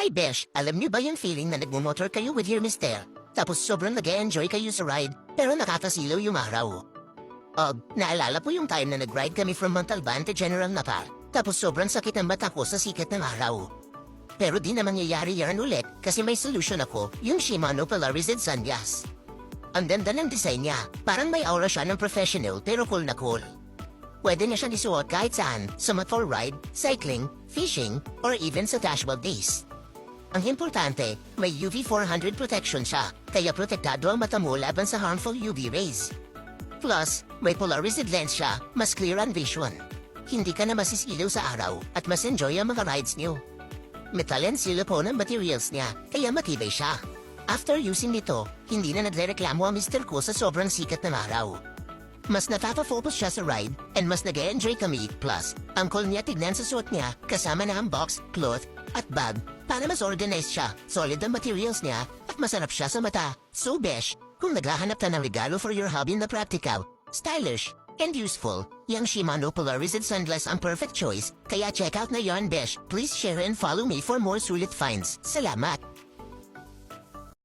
Hi Besh, alam niyo ba yung feeling na nagmumotor kayo with your mister? Tapos sobrang nag-enjoy kayo sa ride, pero nakakasilaw yung araw. Naalala po yung time na nag-ride kami from Montalban to General Napar. Tapos sobrang sakit ng mata ko sa sikat ng araw. Pero di naman nangyayari yan ulit kasi may solution ako, yung Shimano Polarized Sunglass. Ang ganda ng design niya, parang may aura siya ng professional pero cool na cool. Pwede niya siyang isuot kahit saan, sa motor ride, cycling, fishing, or even sa casual days. Ang importante, may UV 400 protection siya, kaya protektado ang mata mo laban sa harmful UV rays. Plus, may polarized lens siya, mas clear ang vision. Hindi ka na masisilaw sa araw at mas enjoy ang mga rides niyo. Metal and silicone ang materials niya, kaya matibay siya. After using nito, hindi na nagrereklamo ang mister ko sa sobrang sikat ng araw. Mas natapa-focus siya sa ride and mas nag-enjoy kami. Plus, ang cool niya tignan sa suot niya kasama na ang box, cloth, at bag para mas organized siya, solid ang materials niya, at masarap siya sa mata. So Besh, kung naghahanap ka ng regalo for your hobby na practical, stylish, and useful, yung Shimano Polarized Sunglass ang perfect choice. Kaya check out na yon Besh. Please share and follow me for more sulit finds. Salamat!